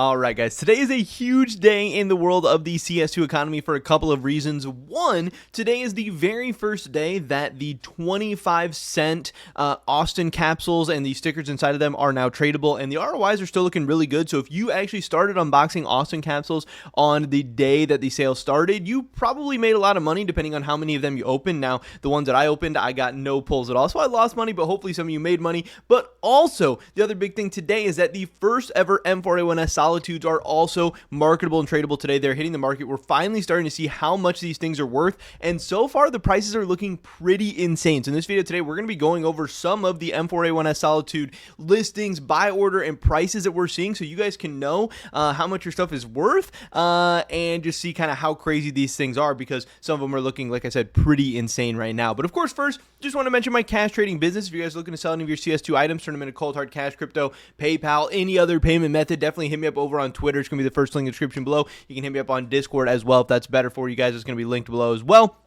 All right, guys, today is a huge day in the world of the CS2 economy for a couple of reasons. One, today is the very first day that the 25-cent Austin capsules and the stickers inside of them are now tradable, and the ROIs are still looking really good. So if you actually started unboxing Austin capsules on the day that the sale started, you probably made a lot of money depending on how many of them you opened. Now, the ones that I opened, I got no pulls at all, so I lost money, but hopefully some of you made money. But also, the other big thing today is that the first ever M4A1S Solitudes are also marketable and tradable today. They're hitting the market. We're finally starting to see how much these things are worth, and so far the prices are looking pretty insane. So in this video today, we're going to be going over some of the M4A1S Solitude listings, buy order, and prices that we're seeing, so you guys can know how much your stuff is worth and just see kind of how crazy these things are, because some of them are looking, like I said, pretty insane right now. But of course, first, just want to mention my cash trading business. If you guys are looking to sell any of your CS2 items, turn them into cold hard cash, crypto, PayPal, any other payment method, definitely hit me up over on Twitter. It's going to be the first link in the description below. You can hit me up on Discord as well if that's better for you guys. It's going to be linked below as well.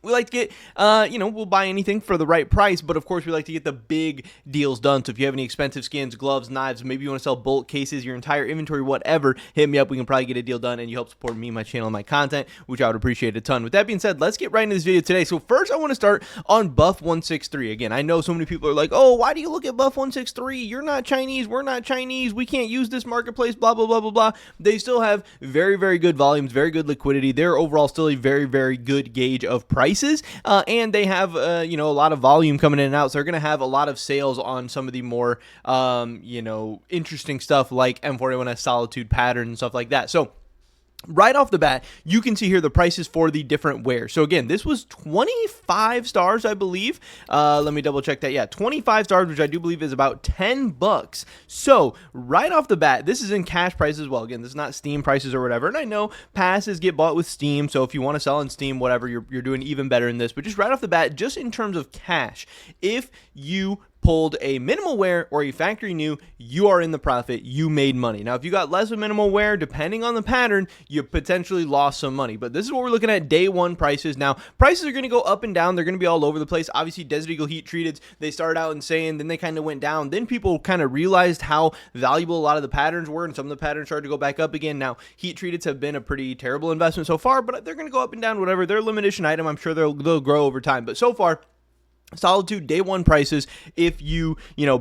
We like to get, we'll buy anything for the right price, but of course we like to get the big deals done. So if you have any expensive skins, gloves, knives, maybe you want to sell bulk cases, your entire inventory, whatever, hit me up. We can probably get a deal done, and you help support me, my channel, and my content, which I would appreciate a ton. With that being said, let's get right into this video today. So first I want to start on Buff163. Again, I know so many people are like, oh, why do you look at Buff163? You're not Chinese, we're not Chinese, we can't use this marketplace, blah, blah, blah, blah, blah. They still have very, very good volumes, very good liquidity. They're overall still a very, very good gauge of prices, and they have a lot of volume coming in and out, so they're going to have a lot of sales on some of the more interesting stuff like M4A1S Solitude patterns and stuff like that. So right off the bat, you can see here the prices for the different wares. So again, this was 25 stars, I believe. Let me double check that. Yeah, 25 stars, which I do believe is about 10 bucks. So right off the bat, this is in cash prices as well. Again, this is not Steam prices or whatever. And I know passes get bought with Steam, so if you want to sell on Steam, whatever, you're doing even better in this. But just right off the bat, just in terms of cash, if you pulled a minimal wear or a factory new, you are in the profit. You made money. Now, if you got less of minimal wear, depending on the pattern, you potentially lost some money. But this is what we're looking at day one prices. Now, prices are going to go up and down. They're going to be all over the place. Obviously, Desert Eagle heat treated, they started out insane, then they kind of went down. Then people kind of realized how valuable a lot of the patterns were, and some of the patterns started to go back up again. Now, heat treated have been a pretty terrible investment so far, but they're going to go up and down, whatever. They're a limited edition item. I'm sure they'll grow over time. But so far, Solitude day one prices, if you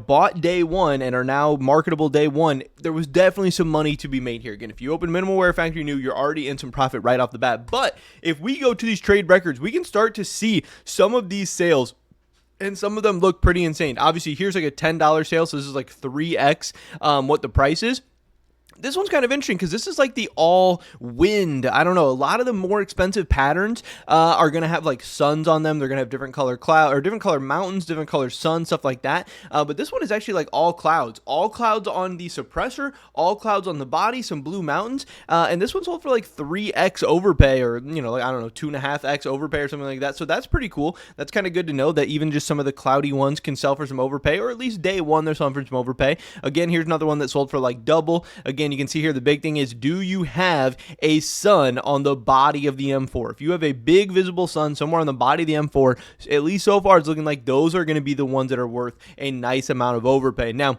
bought day one and are now marketable day one, there was definitely some money to be made here. Again, if you open minimal wear factory new, you're already in some profit right off the bat. But if we go to these trade records, we can start to see some of these sales, and some of them look pretty insane. Obviously, here's like a $10 sale, so this is like 3x what the price is. This one's kind of interesting because this is like the all wind. I don't know. A lot of the more expensive patterns are going to have like suns on them. They're going to have different color cloud or different color mountains, different color sun, stuff like that. But this one is actually like all clouds on the suppressor, all clouds on the body, some blue mountains. And this one sold for like 3x overpay, or, like, I don't know, 2.5x overpay or something like that. So that's pretty cool. That's kind of good to know that even just some of the cloudy ones can sell for some overpay, or at least day one, they're selling for some overpay. Again, here's another one that sold for like double. Again, you can see here the big thing is, do you have a sun on the body of the M4? If you have a big visible sun somewhere on the body of the M4, at least so far it's looking like those are going to be the ones that are worth a nice amount of overpay. Now,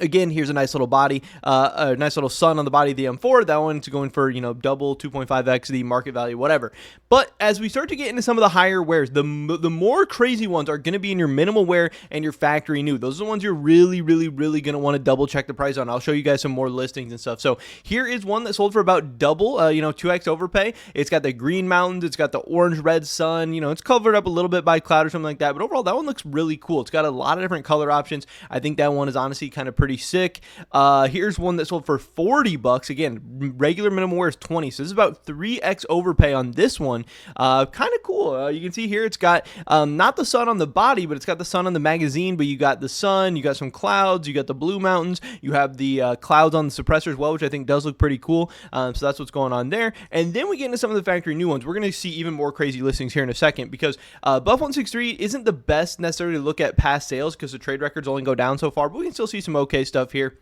again, here's a nice little body, a nice little sun on the body of the M4. That one's going for, double, 2.5x the market value, whatever. But as we start to get into some of the higher wares, the more crazy ones are going to be in your minimal wear and your factory new. Those are the ones you're really, really, really going to want to double check the price on. I'll show you guys some more listings and stuff. So here is one that sold for about double, 2x overpay. It's got the green mountains. It's got the orange red sun. It's covered up a little bit by cloud or something like that. But overall, that one looks really cool. It's got a lot of different color options. I think that one is honestly kind of pretty sick. Here's one that sold for 40 bucks. Again, regular minimum wear is 20, so this is about 3x overpay on this one. Kind of cool. You can see here it's got not the sun on the body, but it's got the sun on the magazine. But you got the sun, you got some clouds, you got the blue mountains, you have the clouds on the suppressor as well, which I think does look pretty cool. So that's what's going on there. And then we get into some of the factory new ones. We're going to see even more crazy listings here in a second, because Buff163 isn't the best necessarily to look at past sales because the trade records only go down so far, but we can still see some okay stuff here.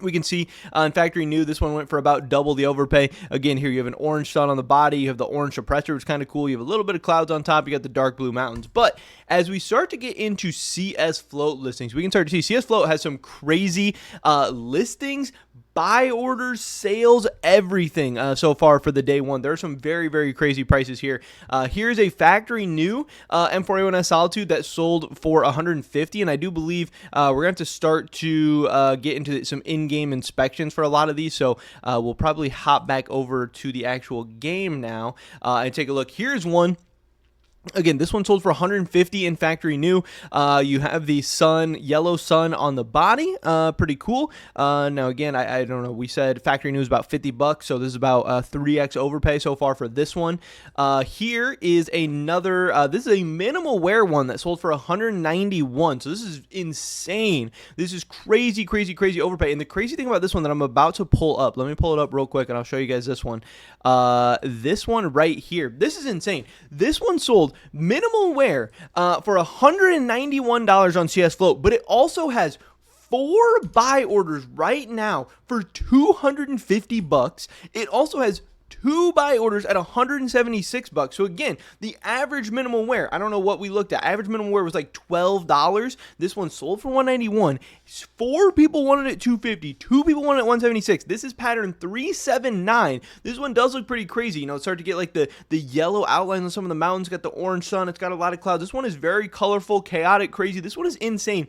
We can see on factory new, this one went for about double the overpay. Again, here you have an orange sun on the body. You have the orange suppressor, which is kind of cool. You have a little bit of clouds on top. You got the dark blue mountains. But as we start to get into CS Float listings, we can start to see CS Float has some crazy listings, buy orders, sales, everything so far for the day one. There are some very, very crazy prices here. Here's a factory new M4A1S Solitude that sold for $150, and I do believe we're going to have to start to get into some in-game inspections for a lot of these, so we'll probably hop back over to the actual game now and take a look. Here's one. Again, this one sold for $150 in factory new. You have the yellow sun on the body. Pretty cool. Now, again, I don't know. We said factory new is about $50, so this is about 3x overpay so far for this one. Here is another. This is a minimal wear one that sold for $191. So this is insane. This is crazy, crazy, crazy overpay. And the crazy thing about this one that I'm about to pull up. Let me pull it up real quick, and I'll show you guys this one. This one right here. This is insane. This one sold minimal wear for $191 on CS Float, but it also has 4 buy orders right now for $250. It also has 2 buy orders at $176. So again, the average minimum wear, I don't know what we looked at. Average minimum wear was like $12. This one sold for $191. 4 people wanted it $250. 2 people wanted it $176. This is pattern 379. This one does look pretty crazy. You know, it's starting to get like the yellow outlines on some of the mountains. It's got the orange sun. It's got a lot of clouds. This one is very colorful, chaotic, crazy. This one is insane.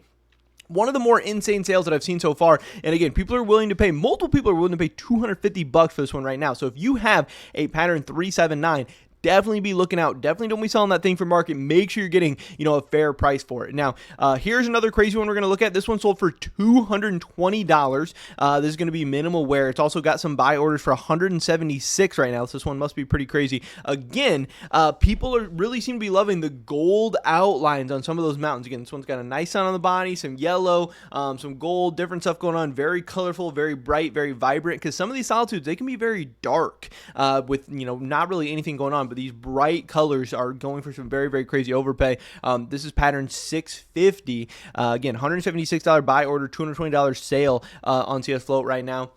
One of the more insane sales that I've seen so far. And again, multiple people are willing to pay $250 for this one right now. So if you have a pattern 379, definitely be looking out. Definitely don't be selling that thing for market. Make sure you're getting, a fair price for it. Now, here's another crazy one we're going to look at. This one sold for $220. This is going to be minimal wear. It's also got some buy orders for $176 right now. So this one must be pretty crazy. Again, people really seem to be loving the gold outlines on some of those mountains. Again, this one's got a nice sun on the body, some yellow, some gold, different stuff going on. Very colorful, very bright, very vibrant. Because some of these solitudes, they can be very dark with, not really anything going on. But these bright colors are going for some very, very crazy overpay. This is pattern 650. Again, $176 buy order, $220 sale on CS Float right now.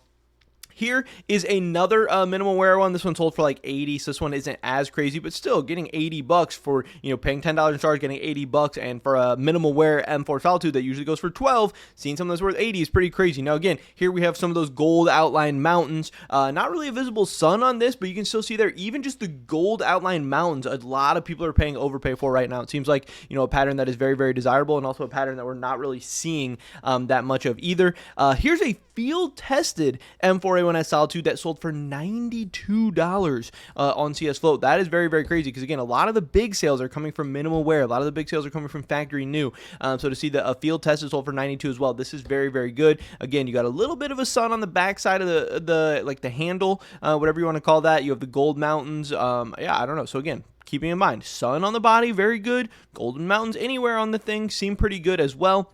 Here is another minimal wear one. This one sold for like $80, so this one isn't as crazy, but still getting $80 for, paying $10 in charge, getting $80, and for a minimal wear M4 Solitude that usually goes for $12, seeing something that's worth $80 is pretty crazy. Now again, here we have some of those gold outlined mountains. Not really a visible sun on this, but you can still see there even just the gold outlined mountains. A lot of people are paying overpay for right now. It seems like, a pattern that is very, very desirable, and also a pattern that we're not really seeing that much of either. Here's a field-tested M4A1S Solitude that sold for $92 on CS Float. That is very, very crazy because, again, a lot of the big sales are coming from minimal wear. A lot of the big sales are coming from factory new. So to see the field-tested sold for $92 as well, this is very, very good. Again, you got a little bit of a sun on the back side of the handle, whatever you want to call that. You have the gold mountains. I don't know. So, again, keeping in mind, sun on the body, very good. Golden mountains anywhere on the thing seem pretty good as well.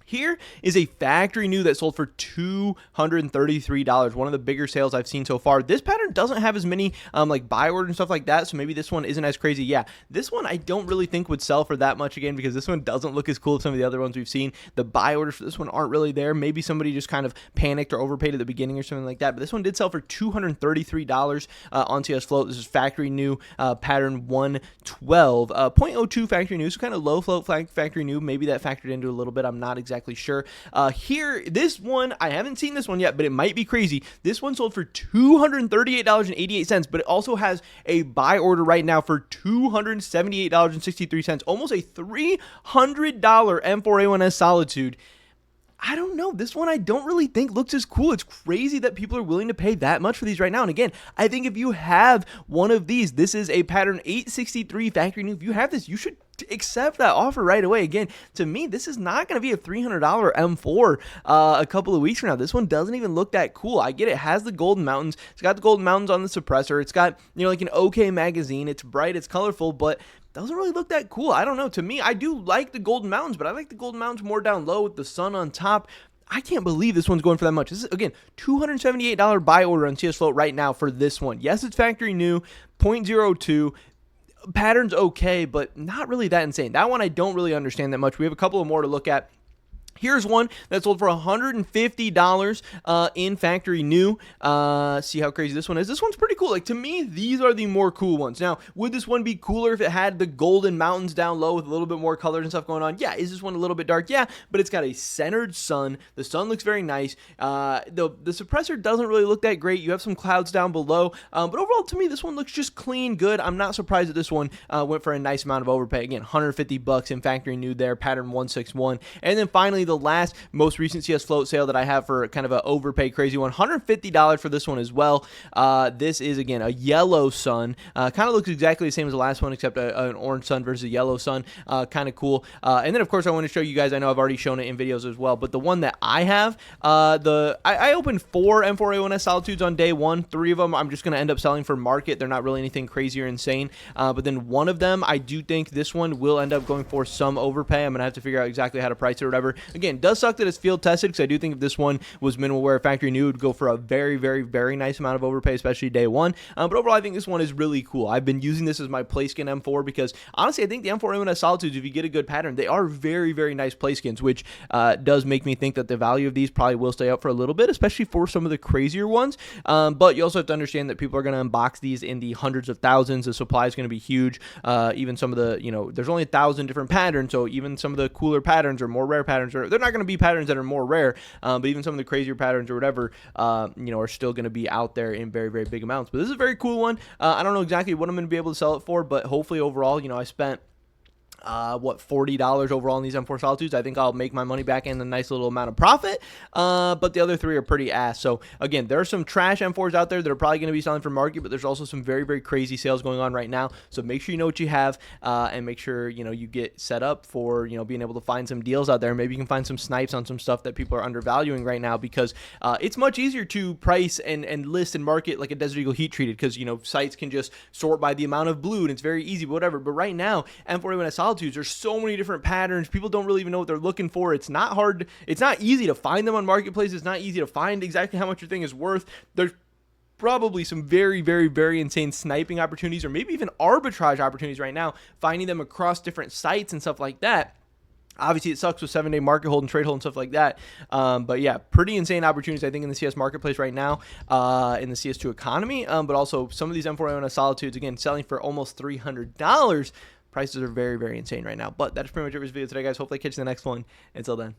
Here is a factory new that sold for $233. One of the bigger sales I've seen so far. This pattern doesn't have as many like buy order and stuff like that, so maybe this one isn't as crazy. Yeah, this one I don't really think would sell for that much again because this one doesn't look as cool as some of the other ones we've seen. The buy orders for this one aren't really there. Maybe somebody just kind of panicked or overpaid at the beginning or something like that. But this one did sell for $233 on CS Float. This is factory new, pattern 112. 0.02 factory new, so kind of low float factory new. Maybe that factored into a little bit. I'm not exactly sure. Here, this one, I haven't seen this one yet, but it might be crazy. This one sold for $238.88, but it also has a buy order right now for $278.63, almost a $300 M4A1S Solitude. I don't know. This one I don't really think looks as cool. It's crazy that people are willing to pay that much for these right now. And again, I think if you have one of these, this is a pattern 863 factory new. If you have this, you should accept that offer right away. Again, to me, this is not going to be a $300 M4 a couple of weeks from now. This one doesn't even look that cool. I get it. It has the golden mountains. It's got the golden mountains on the suppressor. It's got, like an okay magazine. It's bright. It's colorful, but doesn't really look that cool. I don't know. To me, I do like the golden mountains, but I like the golden mountains more down low with the sun on top. I can't believe this one's going for that much. This is, again, $278 buy order on CS Float right now for this one. Yes, it's factory new, 0.02. Pattern's okay, but not really that insane. That one I don't really understand that much. We have a couple of more to look at. Here's one that sold for $150 in factory new. See how crazy this one is. This one's pretty cool. Like, to me, these are the more cool ones. Now, would this one be cooler if it had the golden mountains down low with a little bit more colors and stuff going on? Yeah. Is this one a little bit dark? Yeah, but it's got a centered sun. The sun looks very nice. The suppressor doesn't really look that great. You have some clouds down below. But overall, to me, this one looks just clean, good. I'm not surprised that this one went for a nice amount of overpay. Again, $150 in factory new there, pattern 161. And then finally, the last most recent CS float sale that I have for kind of an overpay crazy one, $150 for this one as well. This is, again, a yellow sun. Kind of looks exactly the same as the last one, except an orange sun versus a yellow sun. Kind of cool. And then, of course, I want to show you guys, I know I've already shown it in videos as well, but the one that I have, I opened 4 M4A1S Solitudes on day one. 3 of them I'm just going to end up selling for market. They're not really anything crazy or insane. But then one of them, I do think this one will end up going for some overpay. I'm going to have to figure out exactly how to price it or whatever. Again, it does suck that it's field tested, because I do think if this one was minimal wear factory new, it would go for a very, very, very nice amount of overpay, especially day one. But overall, I think this one is really cool. I've been using this as my play skin M4 because, honestly, I think the M4 M1S Solitudes, if you get a good pattern, they are very, very nice play skins, which does make me think that the value of these probably will stay up for a little bit, especially for some of the crazier ones. But you also have to understand that people are going to unbox these in the hundreds of thousands. The supply is going to be huge. Even some of the, there's only 1,000 different patterns, so even some of the cooler patterns or more rare patterns, they're not going to be patterns that are more rare, but even some of the crazier patterns or whatever, are still going to be out there in very, very big amounts. But this is a very cool one. I don't know exactly what I'm going to be able to sell it for, but hopefully overall, I spent $40 overall in these M4 Solitudes. I think I'll make my money back in a nice little amount of profit, but the other 3 are pretty ass. So again, there are some trash M4s out there that are probably going to be selling for market, but there's also some very, very crazy sales going on right now. So make sure you know what you have, and make sure you get set up for being able to find some deals out there. Maybe you can find some snipes on some stuff that people are undervaluing right now, because it's much easier to price and list and market like a Desert Eagle heat treated, because sites can just sort by the amount of blue and it's very easy, whatever. But right now, M4A1S Solitudes, there's so many different patterns. People don't really even know what they're looking for. It's not hard. It's not easy to find them on marketplace. It's not easy to find exactly how much your thing is worth. There's probably some very, very, very insane sniping opportunities, or maybe even arbitrage opportunities right now, finding them across different sites and stuff like that. Obviously, it sucks with 7-day market hold and trade hold and stuff like that. But yeah, pretty insane opportunities, I think, in the CS marketplace right now, in the CS2 economy. But also some of these M4A1S Solitudes, again, selling for almost $300. Prices are very, very insane right now. But that's pretty much it for this video today, guys. Hopefully I catch you in the next one. Until then.